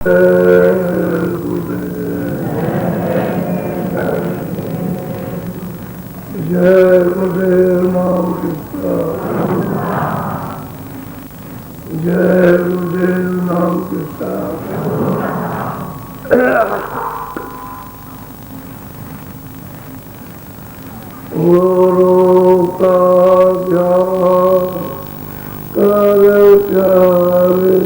जय गुरुदेव नाम किसका, जय गुरुदेव नाम किसका। गुरु का ध्यान कर प्यारे,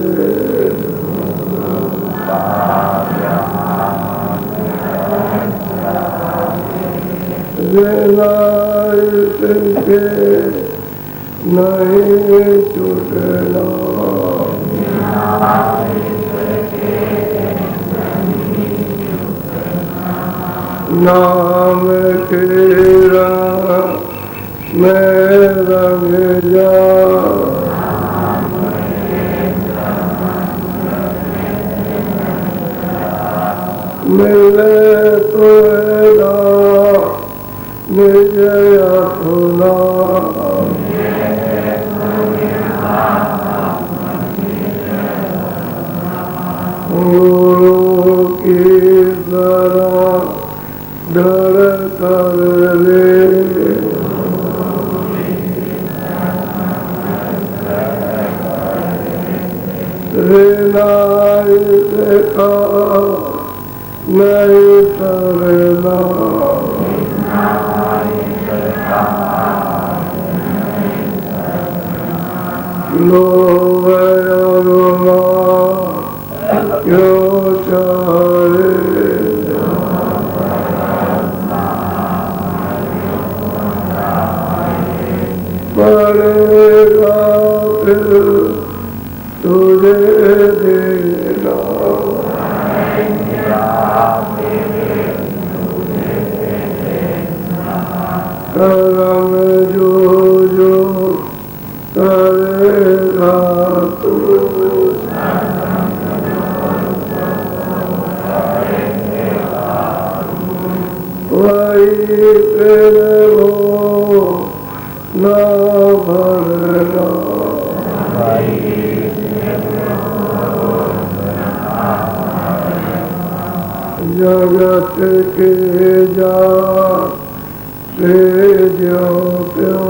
के नहीं छूटना, नाम तेरा मैं रंग जा, मिले तो निज अपना, गुरु की तरह डर कर ले, रेनाई देखा नहीं करना, लोभ क्यों चाहे, पड़ेगा फिर तुझे देना, करम जो जो करेगा तू, वही तेरे हो ना भरना, जगत के जा से जो प्यो,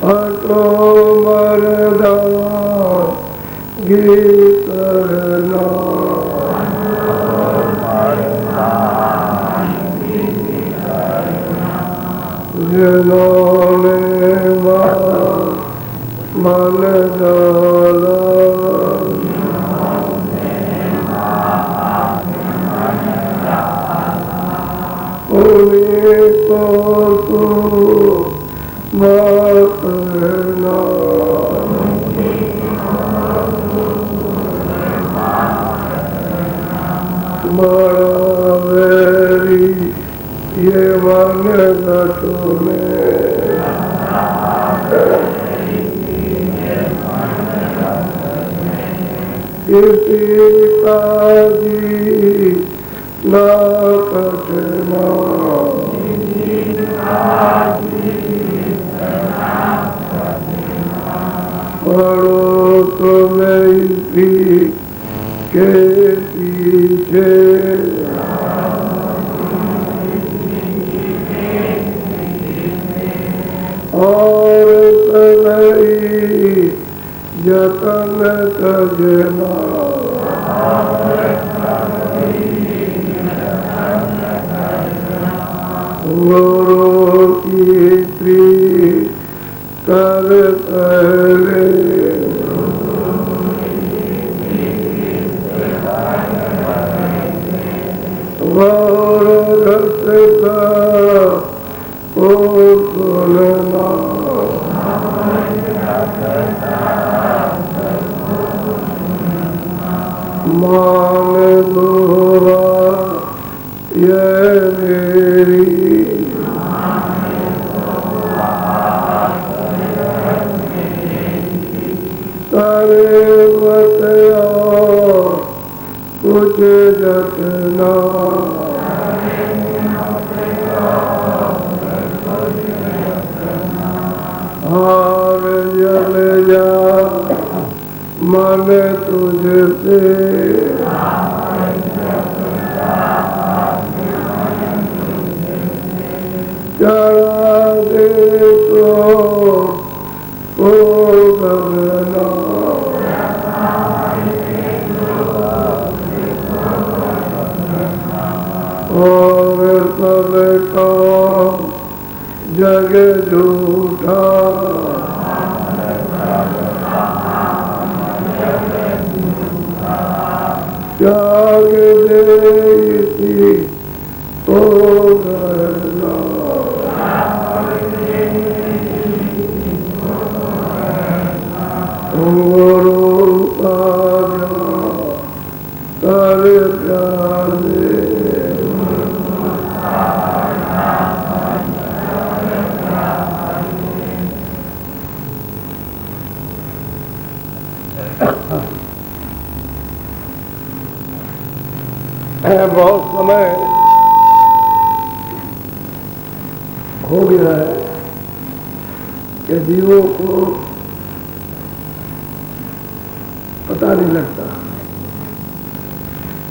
हटो मरदा गीत करना, जिन्होंने मन डाला, उन्हीं को तू माफ करना, बड़ा वेरी ये मन घटों में, किसी का जी ना कटना, पढ़ो तो मेरी के पीछे, और सही जतन तजना, गुरु की प्रीत कर पहले, गौर रस का ओ सुनना, मान दुआ ये मेरी, तारे बतया कुछ जतना, हाँ और जल जा मन तुझसे चढ़ा दे तो गगना और सब का जग झूठा त्याग दे तो गगना गुरु कर प्यारे बहुत समय हो गया है कि जीवों को पता नहीं लगता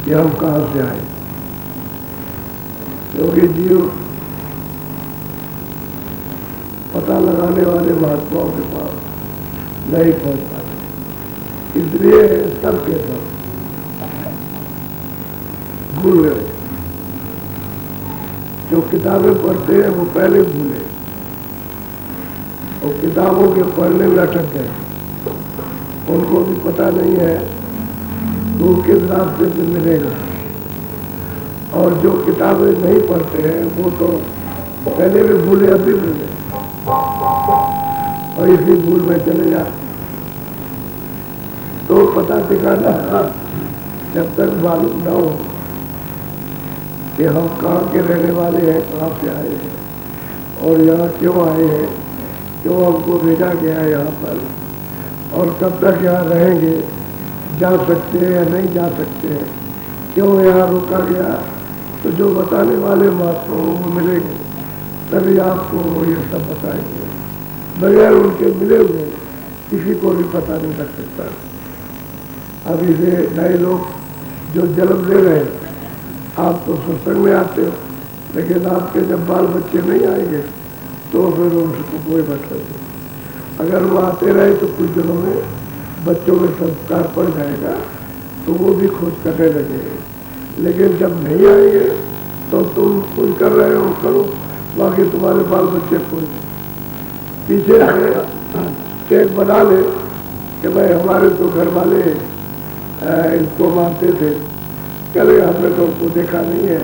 कि हम कहाँ से आए, क्योंकि जीव पता लगाने वाले महात्माओं के पास नहीं पहुंच पाते, इसलिए सबके सब भूल गए। जो किताबें पढ़ते हैं वो पहले भूले और किताबों के पढ़ने में अटक गए, उनको भी पता नहीं है वो किस रास्ते से मिलेगा। और जो किताबें नहीं पढ़ते हैं वो तो पहले भी भूले, अब भी भूले और इसी भूल में चले जाते। तो पता ठिकाना जब तक मालूम न हो कि हम कहाँ के रहने वाले हैं, कहाँ से आए हैं और यहाँ क्यों आए हैं, क्यों हमको भेजा गया है यहाँ पर और कब तक यहाँ रहेंगे, जा सकते हैं या नहीं जा सकते हैं, क्यों यहाँ रोका गया, तो जो बताने वाले महात्मा वो मिलेंगे तभी आपको ये सब बताएंगे। बगैर उनके मिले हुए किसी को भी पता नहीं लग सकता। अभी से नए लोग जो जन्म ले रहे हैं, आप तो सत्संग में आते हो, लेकिन आपके जब बाल बच्चे नहीं आएंगे तो फिर उनको कोई मतलब नहीं। अगर वो आते रहे तो कुछ दिनों में बच्चों में संस्कार पड़ जाएगा तो वो भी खोज करने लगेंगे, लेकिन जब नहीं आएंगे तो तुम खोज कर रहे हो करो, बाकी तुम्हारे बाल बच्चे खोज पीछे एक बना ले कि भाई हमारे तो घर वाले इसको मानते थे, चले हमने तो उनको देखा नहीं है,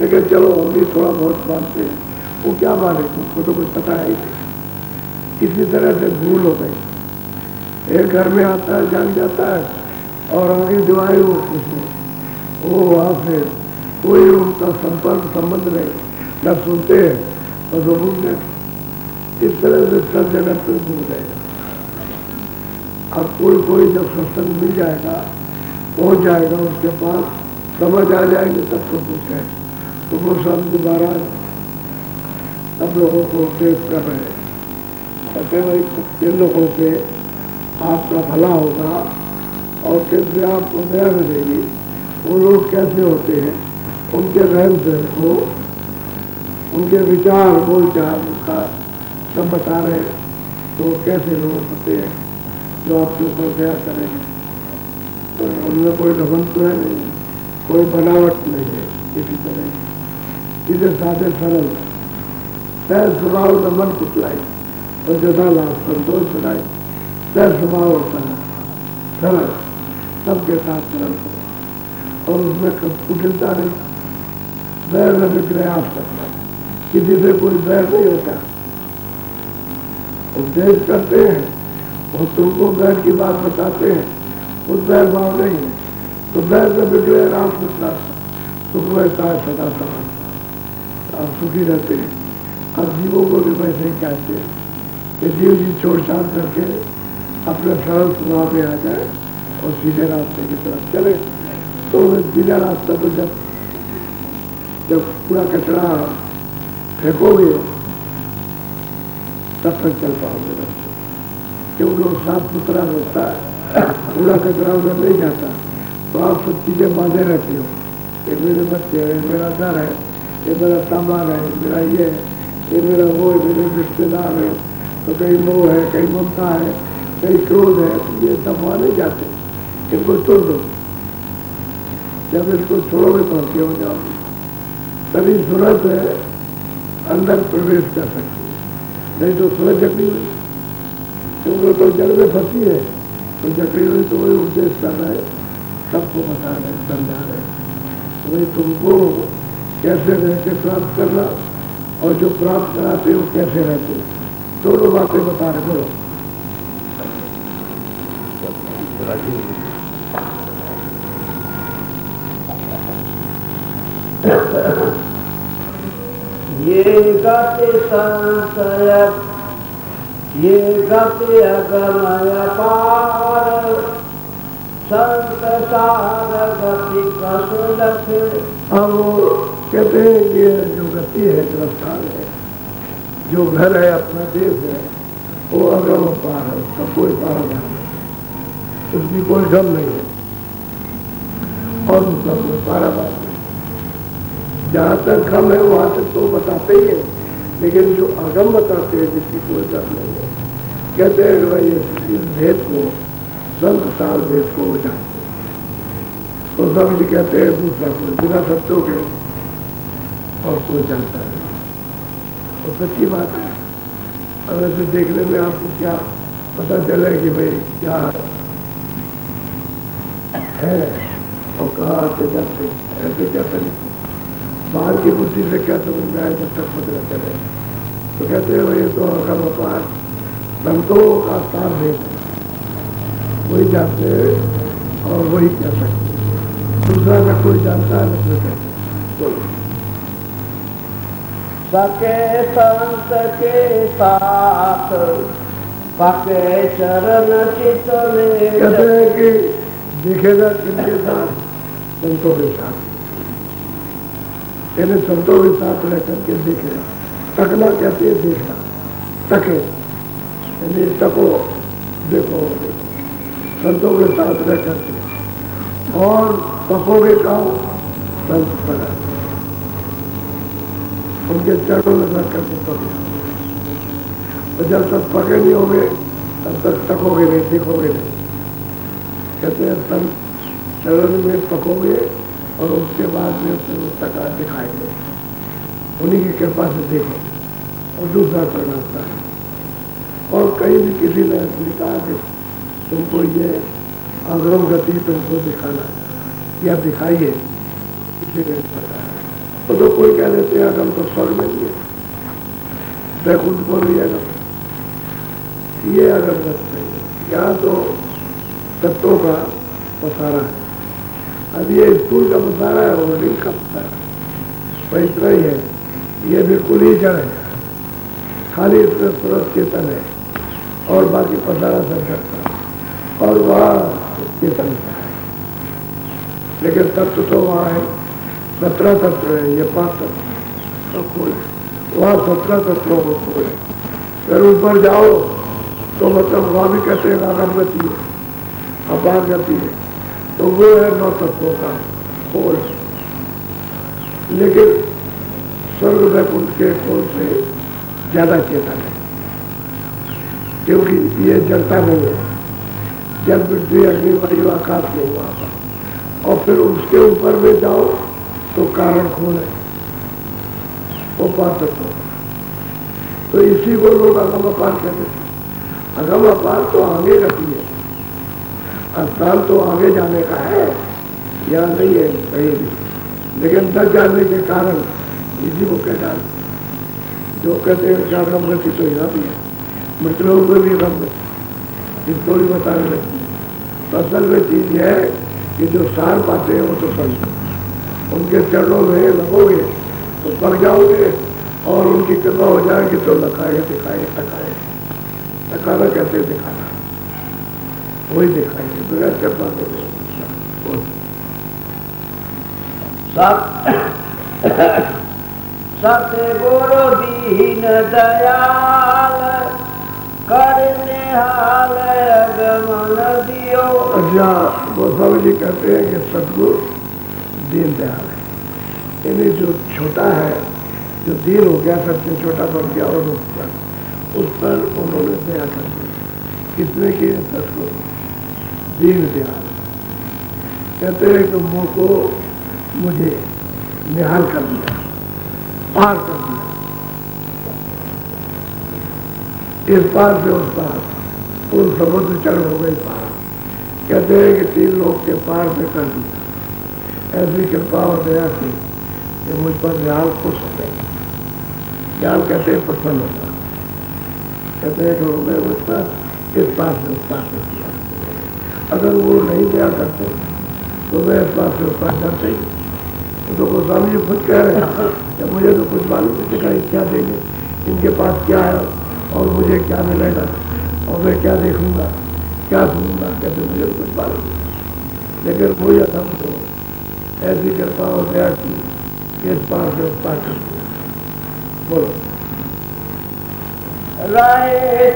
लेकिन चलो हम भी थोड़ा बहुत मानते हैं। वो क्या माने, उसको तो कुछ पता है ही नहीं, किसी तरह से भूल हो गई। एक घर में आता है, जान जाता है और आगे जो आए वो कुछ नहीं, वो वहाँ से कोई उनका संपर्क संबंध नहीं, न सुनते हैं और वो भूल गए। इस तरह से सब जगत पे भूल गए। अब कोई जब सत्संग मिल जाएगा, पहुँच जाएगा, उसके पास समझ आ जाएगी तब तो कुछ है, तो वो सब दोबारा सब लोगों को उपदेश कर रहे हैं। कहते भाई जिन लोगों से आपका भला होगा और कैसे आपको दया मिलेगी, वो लोग कैसे होते हैं, उनके रहन सहन को, उनके विचार बोलचाल का सब बता रहे हैं। तो कैसे लोग होते हैं जो आपके ऊपर दया करेंगे, तो उनमें कोई घमंड तो है नहीं, कोई बनावट नहीं है किसी तरह, सीधे साधे सरल सहज स्वभाव न मन कुचलाई और जथा लाभ संतोष बनाई। सहज स्वभाव होता है सरल, सबके साथ सरल और उसमें कब कुटिलता नहीं, बैर न विग्रह आप सकता, किसी से कोई बैर नहीं होता। उपदेश करते हैं और तुमको बैर की बात बताते हैं, उस बैर भाव नहीं है, तो बैर न विग्रह राम सकता, सुख रहता है सदा समान, आप सुखी रहते हैं। अब जीवों को भी वैसे ही कहते हैं कि जीव जी छोड़ छाड़ करके अपने सरल स्वभाव में आ जाए और सीधे रास्ते की तरफ चले। तो सीधा रास्ता तो जब पूरा कचरा फेंकोगे तब तक चल पाओगे। क्योंकि वो साफ सुथरा होता है, कूड़ा कचरा उधर नहीं जाता। तो आप सब चीजें बांधे रहते हो, ये मेरे बच्चे है, मेरा घर है, ये मेरा सामान है, मेरा ये मेरा वो है, मेरे रिश्तेदार है। तो कहीं मोह है, कहीं ममता है, कहीं क्रोध है, तो ये सब वहां नहीं जाते। इनको छोड़ दो, जब इसको छोड़ोगे तो हल्के हो जाओगे, तभी सूरज अंदर प्रवेश कर सकती है, नहीं तो सूरज जकड़ी हुई, क्योंकि तो जल में फंसी है, तो जकड़ी हुई तो वही उपदेश कर रहे, सबको बता रहे, समझा रहे, तो वही तुमको कैसे रह के प्राप्त करना और जो प्राप्त कराते हो कैसे रहते, दोनों बातें बता रहे। बोलो ये गति संशय, ये गति अगमय पार, संत सार गति कसुलख। अब कहते हैं ये जो गति है, जो स्थान है, जो घर है, अपना देश है, वो अगम पार है, उसका कोई पाराधान नहीं, उसकी कोई गम नहीं है और उसका कोई पाराधान नहीं। जहाँ तक गम है वहाँ तक तो बताते ही है, लेकिन जो अगम बताते हैं जिसकी कोई गम नहीं है, कहते हैं कि भाई इस भेद को, संत सार भेद को जानते हैं। तो समझ कहते हैं दूसरा कोई बिना सत्यों के और कोई जानता नहीं। तो सच्ची बात है। अब ऐसे देखने में आपको क्या पता चले कि भाई क्या है और कहाँ आते जाते, ऐसे क्या तरीके बाहर की बुद्धि से क्या समझ में आए जब तक पता न चले। तो कहते हैं भाई तो अगर व्यापार संतों का सार भेद वही जानते हैं और वही कह सकते, दूसरा का कोई जानता है नहीं कहते। बोलो सके संत के साथ पके चरण चित में। कहते हैं कि देखेगा किनके साथ, संतों के साथ, यानी संतों के साथ रह करके देखेगा। तकना कहते हैं देखना, तके यानी तको, देखो संतों के साथ रह करके, और पकोगे कहाँ, संत पर उनके चरणों में रख करके पके। तो जब तक पके नहीं होंगे तब तक तकोगे नहीं, देखोगे नहीं। कहते हैं संत चरण में पकोगे और उसके बाद में फिर तका दिखाएंगे, उन्हीं की कृपा से देखो और दूसरा प्रणाता है। और कहीं भी किसी ने लिखा कि तुमको ये अग्रम गति तुमको दिखाना या दिखाइए, किसी ने पता है तो कोई कह देते हैं अगम तो स्वर्ग में नहीं है, वैकुंठ को भी अगम, ये अगम गति नहीं है। यहाँ तो तत्वों का पसारा है। अब ये स्कूल का पसारा है, वो रिंग का पसारा वही इतना ही है, ये बिल्कुल ही जड़ है, खाली इसमें सूरज चेतन है और बाकी पसारा सब करता और वहाँ चेतन है। लेकिन तत्व तो वहाँ है, 17 तत्व है, ये 5 तत्व तो खोल, वहाँ 17 तत्वों को खोले। फिर ऊपर जाओ तो मतलब वहाँ भी कहते हैं आगम गति है, अपार गति है, तो वो है 9 तत्वों का खोल। लेकिन स्वर्ग वैकुंठ के खोल से ज्यादा चेतन है, क्योंकि ये जड़ता नहीं है। जब पृथ्वी अग्नि वायु आकाश में वहां पर, और फिर उसके ऊपर में जाओ तो कारण खोल है, वो 5 तत्व। तो इसी को लोग अगम अपार कहते हैं। अगम अपार तो आगे गति है, स्थान तो आगे जाने का है, यहाँ नहीं है कहीं भी, लेकिन तक जाने के कारण इसी को कह डाल। जो कहते हैं क्या अगम गति तो यहाँ भी है, मृत्यु में भी अगम गति, इसको भी बताने लगती है। तो असल में चीज है कि जो सार पाते हैं वो तो संत, उनके चरणों में लगोगे तो पक जाओगे और उनकी कृपा हो जाएगी तो लखाए दिखाए टकाए, टकाना कहते हैं दिखाना, वही दिखाएंगे बगैर कृपा के। सत गुरु दीन दयाल करने हाल अगमन दियो। अच्छा, गोस्वामी जी कहते हैं कि सदगुरु दीन दयाल है, यानी जो छोटा है, जो दीन हो गया, सबसे छोटा बन गया और उस पर उन्होंने दया कर दी। कितने की सदगुरु दीन दयाल कहते हैं कि मुझको मुझे निहाल कर दिया, पार कर दिया, इस पार से उस पार, उन समुद्र चढ़ हो गई पार। कहते हैं कि 3 लोग के पार पे कर दिया। ऐसी कृपा और दया की कि मुझ पर निहाल खुश हो गए। निहाल कहते हैं प्रसन्न होता, कहते हैं कि हो गए मुझ पर, इस पार से उस पार से किया। अगर वो नहीं दया करते तो मैं इस पार से उस पार जाते ही। तो गोस्वामी जी खुद कह रहे हैं कि मुझे तो कुछ मालूम नहीं था क्या देंगे, इनके पास क्या है और मुझे क्या मिलेगा और मैं क्या देखूंगा, क्या सुनूंगा। कहते मुझे तो कुछ मालूम नहीं, लेकिन मुझे हमको ऐसी कृपा और दया की कि इस पार से उस पार कर दिया। बोलो। राय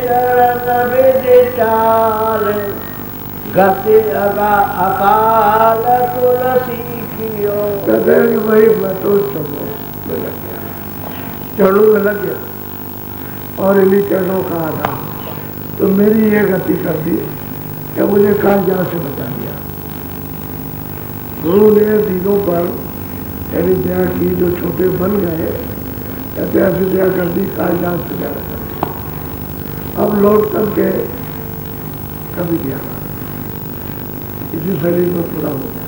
चरण विचार गति अकाल तुलसी कियो। कहते हैं कि भाई मैं तो चढ़ों में लग गया, चढ़ों में लग गया और इन्हीं चरणों का आधार तो मेरी ये गति कर दी कि मुझे कालजाल से बचा दिया। गुरु ने दीनों पर यानी दया की, जो छोटे बन गए कहते ऐसी दया कर दी, कालजाल से दया कर दी। अब लौट करके कभी गया इसी शरीर में पूरा हो गया।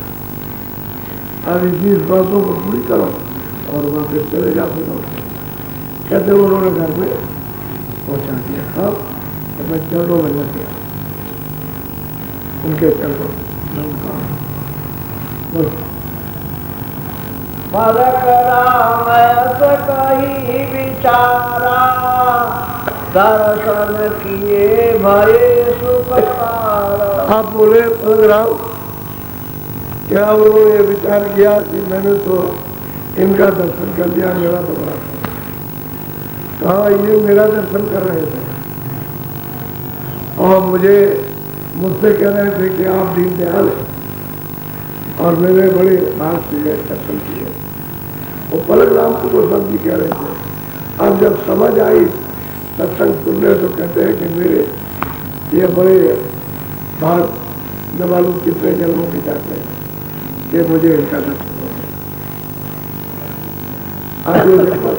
अब इसी बातों को पूरी करो और वापस चले जाओ। फिर कहते उन्होंने घर में पहुंचा दिया। अब तो मैं चरणों में लग गया, उनके चरणों फलक राम कही विचारा दर्शन किए भये सुखसारा। आप बोले राम, क्या उन्होंने विचार किया कि मैंने तो इनका दर्शन कर लिया, मेरा तो बड़ा कहा ये मेरा दर्शन कर रहे थे और मुझसे कह रहे थे कि आप दीन दयाल हैं और मैंने बड़े भाग से दर्शन किए। वो पलक राम को गोस्वामी जी कह रहे थे। अब जब समझ आई सत्संग सुनने तो कहते हैं कि मेरे ये बड़े भाग न मालूम कितने जन्मों के जाते हैं कि मुझे इनका दर्शन हो गया। आगे देखो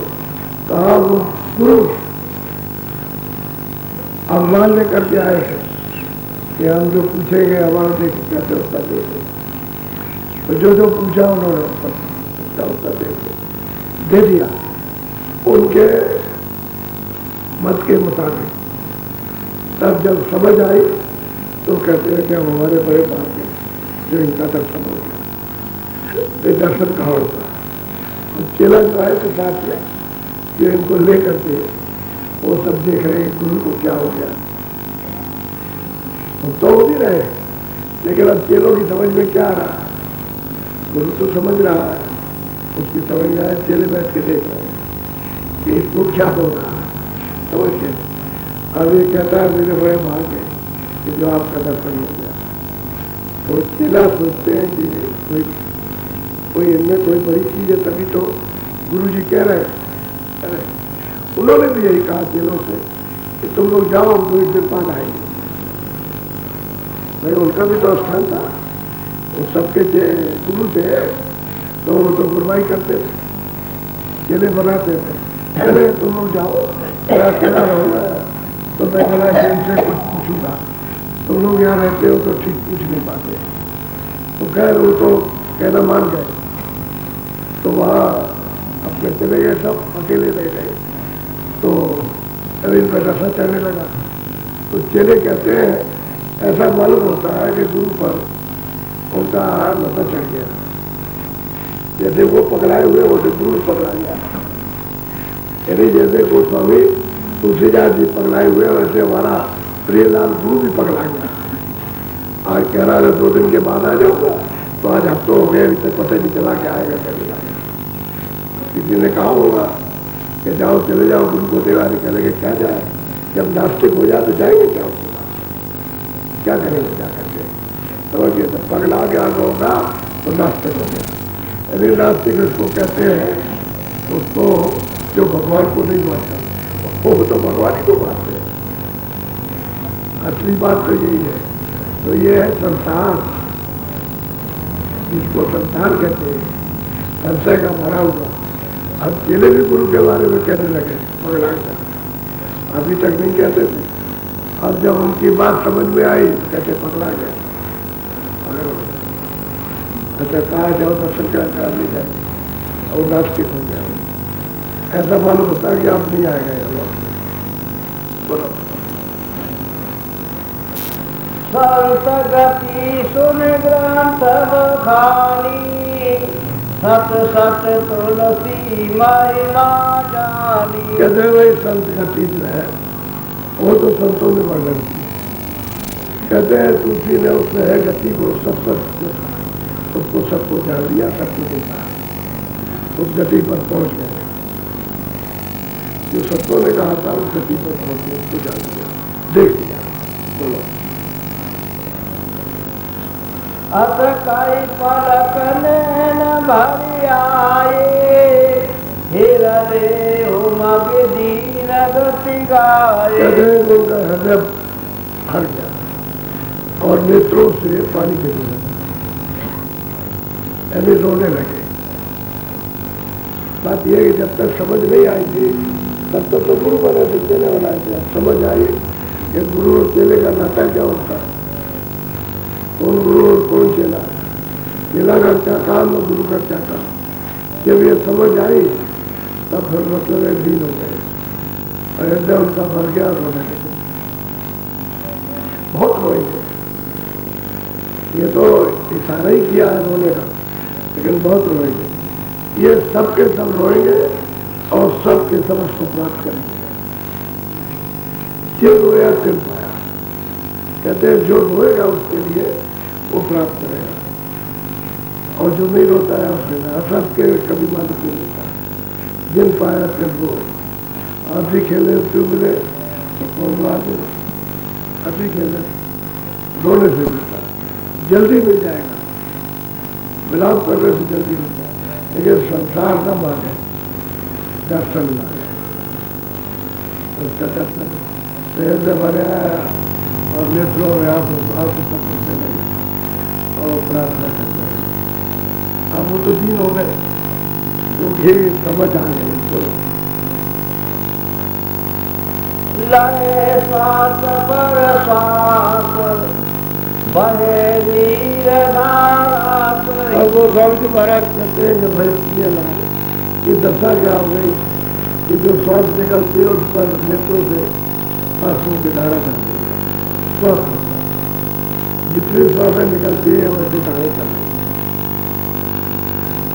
कहा वो गुरु अब मान लेकर के आए हैं कि हम जो पूछेंगे हमारा देख कैसे उत्तर देंगे। तो जो पूछा उन्होंने उसका उत्तर दे दिया उनके मत के मुताबिक। तब जब समझ आई तो कहते हैं कि हम हमारे बड़े बाप हैं जो इनका दर्शन हो गया। ये दर्शन कहाँ होता है? तो चेला जो है तो साथ में जो इनको ले करके वो सब देख रहे हैं गुरु को क्या हो गया। हम तो हो नहीं रहे, लेकिन अब चेलों की समझ में क्या आ रहा है? गुरु तो समझ रहा है, उसकी समझ में आया, चेले बैठ के देख रहे हैं कि इसको क्या हो रहा है। समझ के अब ये कहता है मेरे बड़े भाग है कि जो आपका दर्शन हो गया। तो चेला सोचते हैं कि कोई इनमें कोई बड़ी चीज है, तभी तो गुरु जी कह रहे हैं। उन्होंने भी यही कहा चेलों से कि तुम लोग जाओ, हम तो एक दिन बाद आएंगे। भाई उनका भी तो स्थान था, वो सबके गुरु थे, तो वो तो गुरबाई करते थे, चेले बनाते थे। अरे तुम लोग जाओ, अकेला रहोगा तो मैं कहना इनसे कुछ पूछूंगा, तुम लोग यहाँ रहते हो तो ठीक पूछ नहीं पाते। तो खैर वो तो कहना मान गए, तो वहाँ अपने चले गए, सब अकेले रह गए। तो अभी इनका नशा चढ़ने लगा। तो चेले कहते हैं ऐसा मालूम होता है कि गुरु पर उनका नशा चढ़ गया, जैसे वो पकड़ाए हुए वैसे गुरु पकड़ा गया। यानी जैसे गोस्वामी तुलसीदास जी पकड़ाए हुए वैसे हमारा प्रियलाल गुरु भी पकड़ा गया। आज कह रहा है 2 दिन के बाद आ जाऊंगा, तो आज हफ्तों हो गए, अभी तक पता नहीं चला के आएगा चले जाएगा। किसी ने कहा होगा कि जाओ चले जाओ, गुरु को देवारी करेंगे क्या जाए, जब नास्तिक हो जाए तो जाएंगे क्या उसके पास? क्या करेंगे जा करके? समझिए, तो पगला गया होगा तो नास्तिक हो गया। यदि नास्तिक उसको कहते हैं तो उसको जो भगवान को नहीं मानता वो तो भगवान ही को मानते हैं। असली बात तो यही है। तो ये है संसार, जिसको संसार कहते हैं, संशय का भरा हुआ। अब चेले भी गुरु के बारे में कहने लगे पगला गया, अभी तक नहीं कहते थे। अब जब उनकी बात समझ में आई तो कहते पगला गया। अच्छा, कहा जाओ दर्शन करा नहीं जाए और नास्तिक हो गया। ऐसा मालूम होता है कि आप नहीं आएगा। बोलो, संत गति सुन ग्रंथ बखानी, सत सत तुलसी महिमा जानी। कहते भाई संत गति जो है वो तो संतों ने वर्णन किया। कहते हैं तुलसी ने उसने है गति को सब उसको सबको जान लिया, सबको देखा, उस गति पर पहुंच गए। जो सत्यों ने कहा था उस गति पर पहुंच गए, उसको जान लिया, देख लिया। बोलो, अत कई पलक नैन भरि आए, हृदय उमग दीन गति गाए। उनका हृदय भर गया और नेत्रों से पानी गिरने लगा, यानी रोने लगे। बात यह है कि जब तक समझ नहीं आई थी तब तक तो गुरु बने थे, चेले बनाए थे। समझ आई कि गुरु और चेले का नाता क्या होता है, कौन गुरु और कौन चेला, चेला का क्या काम और गुरु का क्या काम। जब ये समझ आई तब फिर मतलब एक दिन हो गए, अयोध्या उनका भर गया, रोने लगे, बहुत रोएंगे। ये तो इशारा ही किया है रोने का, लेकिन बहुत रोएंगे। ये सबके सब रोएंगे और सबके सब उसको प्राप्त करेंगे। जो रोया तिल पाया, कहते हैं जो रोएगा उसके लिए वो प्राप्त करेगा, और जो नहीं रोता है उसके लिए सबके कभी मालिक नहीं लेता। जिन पाया तिल रो, अभी खेले तो मिले और अभी खेले रोने से मिलता, जल्दी मिल जाएगा, विलाप करने से जल्दी मिलता है। लेकिन संसार न माने, दर्शन माने, उसका दर्शन हृदय भरे आया और नेत्रों में आप करने लगे और प्रार्थना कर रहे। अब वो तो दिन हो गए, मुझे समझ आ गई। लय सात पर सात बहे नीर धारा। अब वो स्वामी जी महाराज कहते हैं कि भाई ये लाए कि दशा क्या हो गई कि जो श्वास निकलती है उस पर नेत्रों से आंसुओं की धारा करती है, स्वस्थ होता है। जितनी श्वासें निकलती है वैसे धारे कर रही है।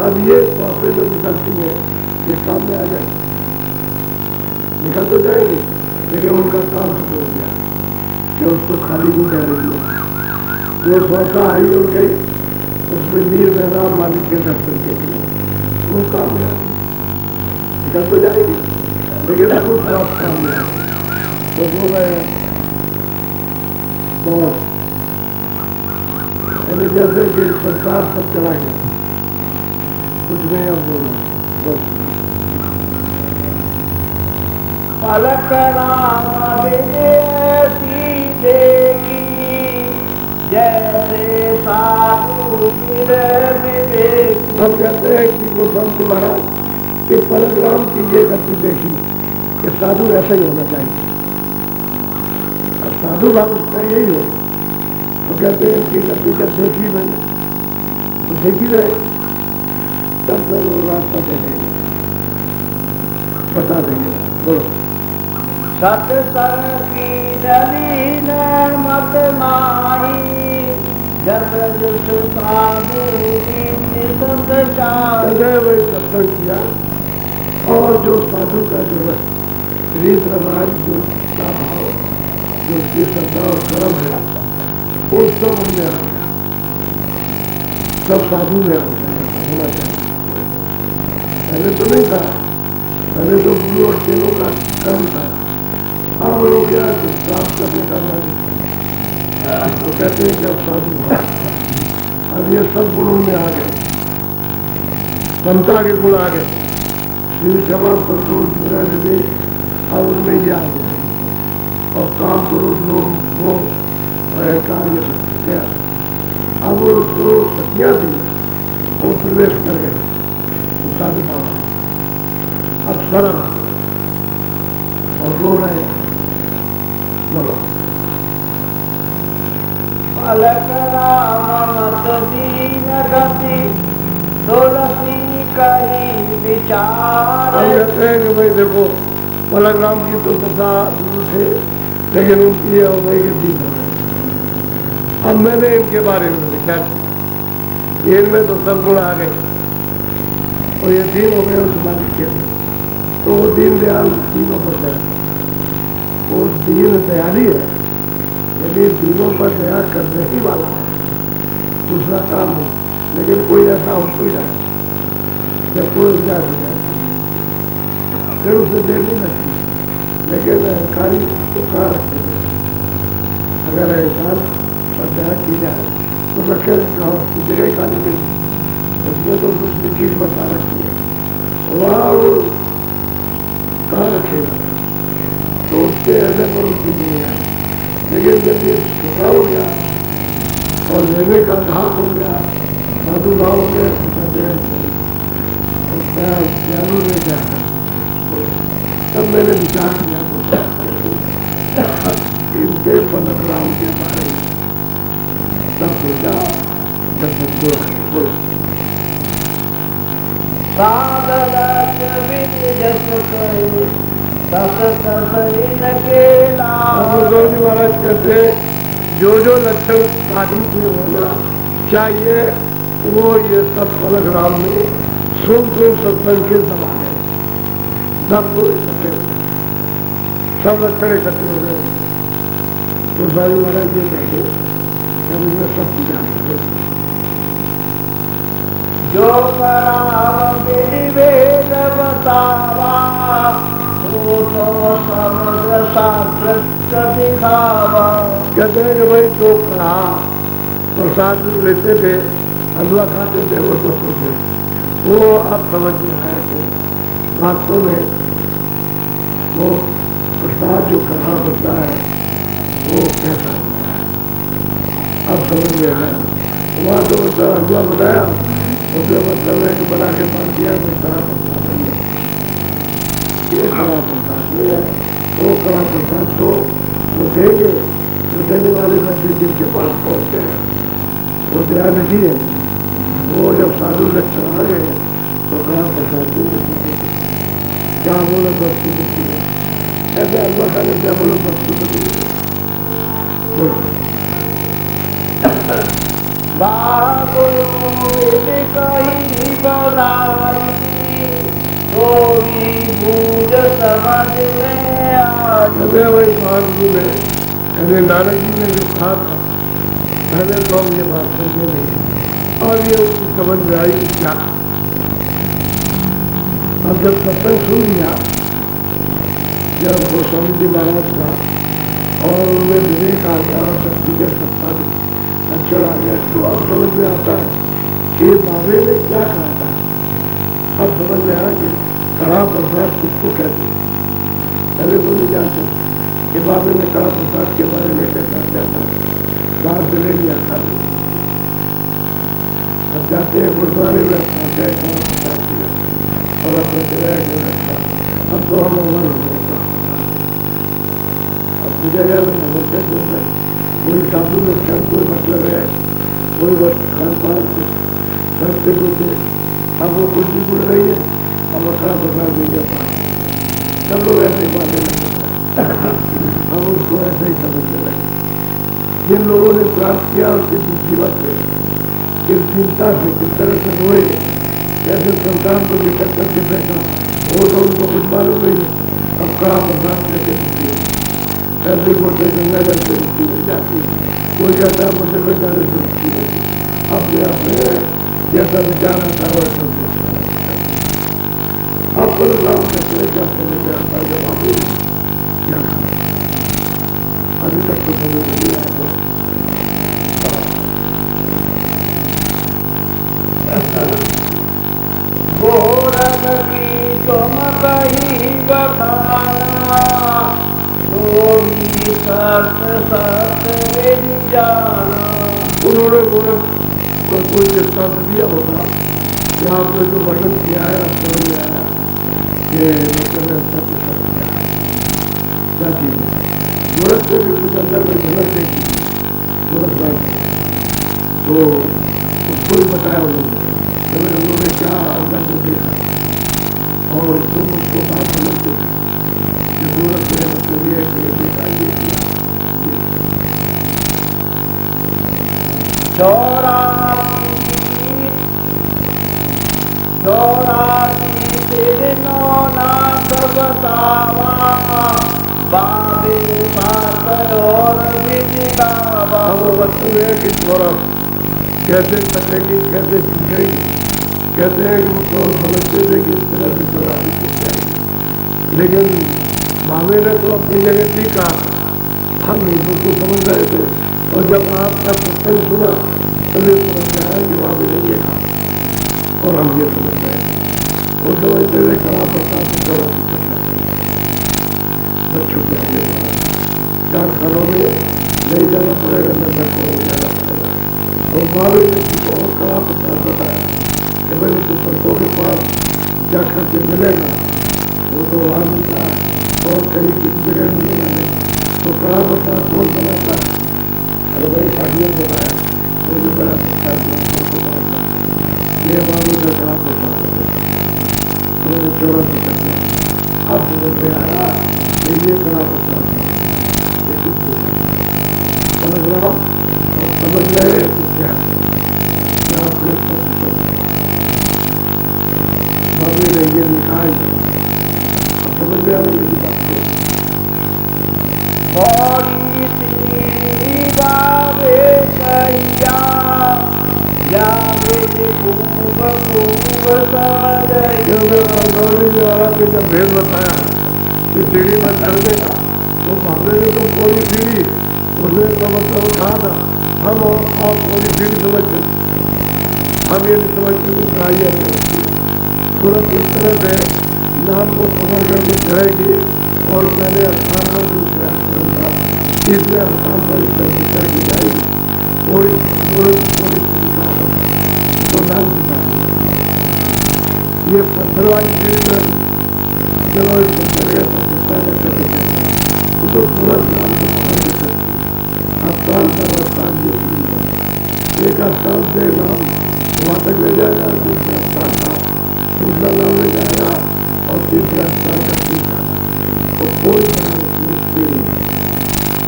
अब ये श्वासें जो निकलती है ये काम में आ जाएगी, निकल तो जाएगी, लेकिन उनका काम शुरू हो गया कि उसको खाली नहीं रह रही है। जो श्वासा आई उड़ गई, उसमें नीर में राम मालिक के दर्शन के लिए वो काम में निकल तो जाएगी, लेकिन अब उस काम में तो हो गए बहुत, यानी जैसे कि संसार सब चला गया, कुछ नहीं अब दोनों पलक राम देगी जैसे साधु विवेक। हम कहते हैं कि गोस्वामी महाराज कि पलक राम की ये गति देखी कि साधु ऐसा ही होना चाहिए, और साधु भाव उसका यही हो। तो कहते हैं कि गति जब देखी मैंने तो देखी रहे, तब मैं वो रास्ता देखेंगे, बता देंगे। बोलो, सत्संग की दलील मत माही, जब साधु वही सत्संग किया, और जो साधु का जो रीत रवाज जो भाव जो उसकी श्रद्धा और कर्म है वो सब उनमें आ गया, सब साधु में होना चाहिए। पहले तो नहीं था, पहले तो गुरु और चेलों का कर्म था, अब हो गया कुछ काम करने का मन, तो कहते हैं कि अब साधु हुआ। अब ये सब गुणों में आ गए, समता के गुण आ गए, क्षमा संतोष मेरा निधि, अब उनमें ये आ गया। और काम करो लोग वो कार्य सत्या, अब वो सत्या थी वो प्रवेश कर गए साधु बाबा, अब सरल और रो रहे। बोलो पलक राम मत दीन गति तुलसी कही विचार। हम कहते हैं कि भाई देखो पलक राम की तो दशा दूर थे, लेकिन उनकी हो गई कि दीन हो गई। अब मैंने इनके बारे में लिखा, इनमें तो सब गुण आ गए और ये दीन हो गए उस बात के, तो वो दीन दयाल तीनों पर जाए, वो दीन दयाली है। यदि दीनों पर दया करने ही वाला है, दूसरा काम नहीं। लेकिन कोई ऐसा हो कोई जाए जब कोई जाए फिर उसे देनी लगती, लेकिन अहंकारी तो कहाँ रखते हैं। अगर अहंकार पर दया की जाए तो रखे की जगह खाली मिली, उसमें तो दूसरी चीज बता रखती है, वहाँ वो कहाँ रखेगा, तो उसके ऐसे पर उसकी नहीं है। लेकिन जब ये छोटा हो गया और लेने का घाट हो गया, साधु भाव हो गए, ज्ञानों ने जाए, तब मैंने विचार किया इनके पलक राम के बारे में, तब देखा जब बोलो महाराज कहते जो लक्षण साधु में होना चाहिए वो ये सब पलक राम में सुन सत्संग के समान है। सब लक्षण इकट्ठे हो गए। तो सारी महाराज ये कहते जब उन्हें सब की जानते जो वेद बतावा वो तो समग्र शास्त्र दिखावा। कहते हैं कि भाई तो कहा प्रसाद लेते थे, हलवा खाते थे, वो तो सोचे वो अब समझ में आया थे वास्तव में वो प्रसाद जो कहा होता है वो कैसा होता है, अब समझ में आया। वहाँ तो हलवा बनाया, उसका मतलब है कि बना के मान दिया कि कड़ा प्रसाद है, ये कड़ा प्रसाद नहीं है। वो कड़ा प्रसाद तो वो देंगे, तो देने वाले व्यक्ति जिनके पास पहुँचते हैं वो ध्यान रखिए। वो जब साधु लक्षण आ गए तो कड़ा प्रसाद नहीं देते, क्या बोलो वस्तु देती है, ऐसे हलवा खाने क्या बोलो वस्तु देती है। बाबू कहीं बनाई कोई बूझ समझ में आए। वही महाराज में अरे नानक जी ने जो कहा था पहले तो हम ये बात समझे नहीं और ये उसकी समझ में आई क्या। अब जब सत्संग सुन लिया जब गोस्वामी जी महाराज का और उनमें विवेक आ गया, शक्ति के सत्ता लक्षण आ गया, तो अब समझ में आता है ये बाबे ने क्या कहा था। अब समझ में आया कि कड़ा प्रसाद किसको कहते हैं। पहले तो नहीं जानते कि बाबे ने कड़ा प्रसाद के बारे में कैसा क्या था, बाहर से ले लिया था। अब जाते हैं गुरुद्वारे में अपना गए कड़ा प्रसाद किया और अपने रखा। अब तो हम अमर हो गए, अब पूजा जाए में नमस्ते हो गए, कोई साधु लक्षण कोई मतलब है, कोई वक्त खान पान करते होते, अब वो कुछ भी बुढ़ रही है, अब वो कड़ा प्रसाद देंगे पास, सब लोग ऐसे ही बातें लगे, हम उसको ऐसे ही समझने लगे। जिन लोगों ने प्राप्त किया उसकी जीवन से किस चिंता से किस तरह से रोए, कैसे संतान को निकल करके बैठा, वो तो उनको कुछ मालूम नहीं। अब कड़ा प्रसाद कैसे मुक्ति होगी, ऐसे बोलते गंगा जल से मुक्ति मिल जाती है, कोई कहता है मंदिर में जाने से मुक्ति होगी। अपने अपने जैसा विचार आता है वैसा अब राम कहते हैं क्या समझ में आता है जब आप क्या अभी तक तो समझ नहीं आता। गोरख की तुम कही बखाना, गोरी सत्य सत्य विधि जाना। उन्होंने गोरख को कोई दृष्टांत दिया होगा कि आपने जो वर्णन किया है समझ में आया कि मतलब सत्य सत्य क्या है, क्या चीज है। गोरख से भी कुछ अंदर में झलक देखी थी गोरखनाथ से, तो उसको भी बताया उन्होंने क्या अंदर में देखा, और तुम उसको बात समझते थे कि गोरख ने मतलब ये देखा ये किया। चौरासी तेरे नाथ बतावा, बाबे सात और विधि दावा। हम लोग बच्चों में कि थोड़ा कैसे कटेगी कैसे छूटेगी, कहते हैं कि वो कौन समझते थे कि इस तरह से चौरासी छूट जाएगी, लेकिन बाबे ने तो अपनी जगह ठीक कहा, हम नहीं तो उसको समझ रहे थे, और जब आपका सत्संग सुना तब ये समझ में आया कि बाबे ने ये कहा और हम ये समझ रहे थे। वो समझते थे कला प्रसाद से चौरासी छूट जाएंगे, कारखानों में नहीं जाना पड़ेगा, न धक्कों में जाना पड़ेगा। तो बाबे ने कुछ और कला प्रसाद बताया कि भाई तो संतों के पास जा करके मिलेगा, वो तो वहाँ मिलता है और कहीं किसी जगह मिलेगा नहीं। तो कला प्रसाद कौन बनाता है? अरे भाई साड़ियों बनाया, वो जो बना सकता है ये बाबू का कला प्रसाद है। तो 84 करते अब समझ में आया कि ये कला प्रसाद समझ रहा हूँ, और समझ रहे तो क्या आपने बाबे ने ये लिखा है, अब समझ में आने की बात को। बाबे कैया या मेरे खूब खूब ने जब भेद बताया कि सीढ़ी पर चढ़ने का, तो बाबे ने तो कोई सीढ़ी उसने तो मतलब कहा था, हम और आप कोई सीढ़ी समझते, हम ये नहीं समझते कि चाहिए तुरंत इस तरह से नाम को पकड़ करके चढ़ेगी और पहले स्थान पर दूसरे स्थान पर तीसरे स्थान पर इस तरह से चढ़ की जाएगी। थोड़ी थोड़ी तो नाम सिखा ये पत्थर वाली सीढ़ी में चलो इस पत्थर गए तो पहले करके वो तो तुरंत नाम को पकड़ नहीं सकती। स्थान पर स्थान ये एक स्थान से नाम वहाँ तक ले जाएगा, दूसरे स्थान का दूसरा नाम ले जाएगा और तीसरे स्थान का तीसरा। तो कोई बना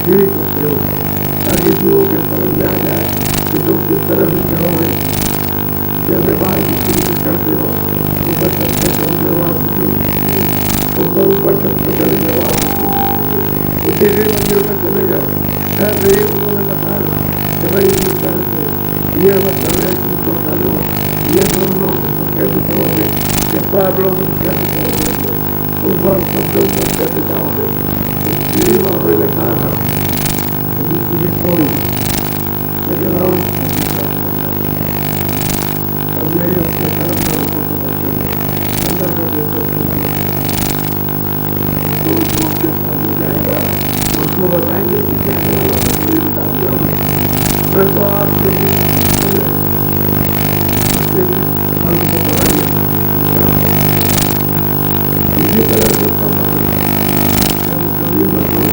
सीढ़ी करते हो ताकि जीवों के समझ में आ जाए कि तुम किस तरह से चढ़ोगे। जैसे बाहर की सीढ़ी से चढ़ते हो, ऊपर छत पे चढ़ते हो आप ऊपर छत पे चलेंगे वहाँ तो तीसरी मंजिल में चले गए। ऐसे ही उन्होंने बताया कि भाई इस तरह से ये मतलब है कि इसको कर लो, ये दोनों लोग कैसे करोगे, ये पार लोग कैसे करोगे, ऊपर सबसे ऊपर कैसे जाओगे। सीढ़ी बाबे ने कहा था सीढ़ी थोड़ी, लेकिन हम अब यही अपने कर्म में उसको समझते हैं अंदर का देखकर के सामने जाएगा, उसको बताएंगे कि क्या कोई बता दिया फिर तो आपके फल को पढ़ाइए। इसी तरह से कभी मतलब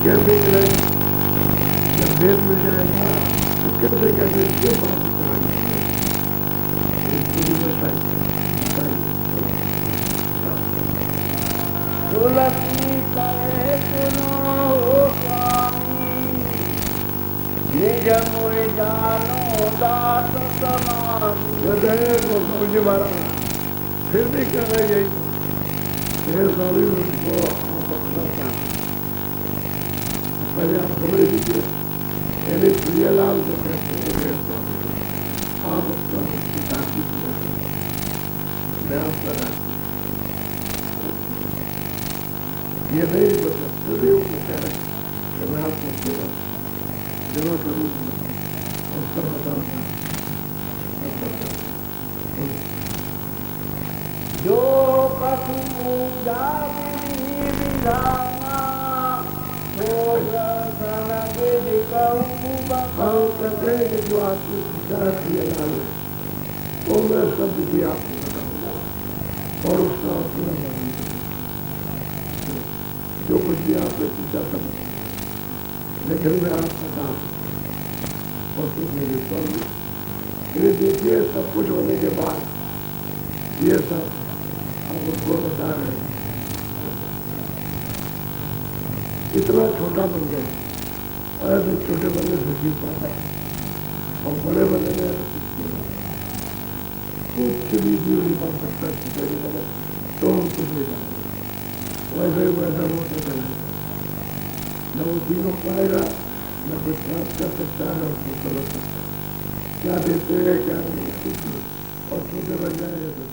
कैसे करें? जब भेद मिल जाएगा तो कैसे कैसे क्यों बात कराएंगे? तुलसी कहे सुनो स्वामी, निज मुझ जानो दास समानी। समझे महाराज फिर भी कह रहे यही स्वामी उनको आप अपना पहले आप समझ लीजिए। पहले प्रियलाल को कहते हैं आप अपना पिता की पूजा मैं आपका राजी ये नहीं मतलब पूरे को कह रहे तो मैं आपको पूरा जमा करूँ और सब बताऊँगा। जो पशु पूजा विधि विधाना, तो दर्शन विधि कहूँ बताओ। कहते हैं कि जो आपकी पूजा प्रियलाल है तो मैं सब विधि आपको बताऊँगा और उसका अपना बनाऊँगा। जो कुछ भी आपने पूछा सब, लेकिन मैं आपका काम और कुछ मेरे स्वामी ये देखिए सब कुछ होने के बाद ये सब अब उसको बता रहे हैं। इतना छोटा बन गया और ऐसे छोटे बनने से सीख पाता और बड़े बनने में कुछ भी नहीं बन सकता। छोटे भी बने तो हम कुछ नहीं पाएंगे। वैसे वैसा होता चलेगा, न वो ठीक हो पाएगा, न कुछ प्राप्त कर सकता है, न कुछ कर सकता है। क्या देते हैं क्या नहीं और छोटे बन जाएंगे तो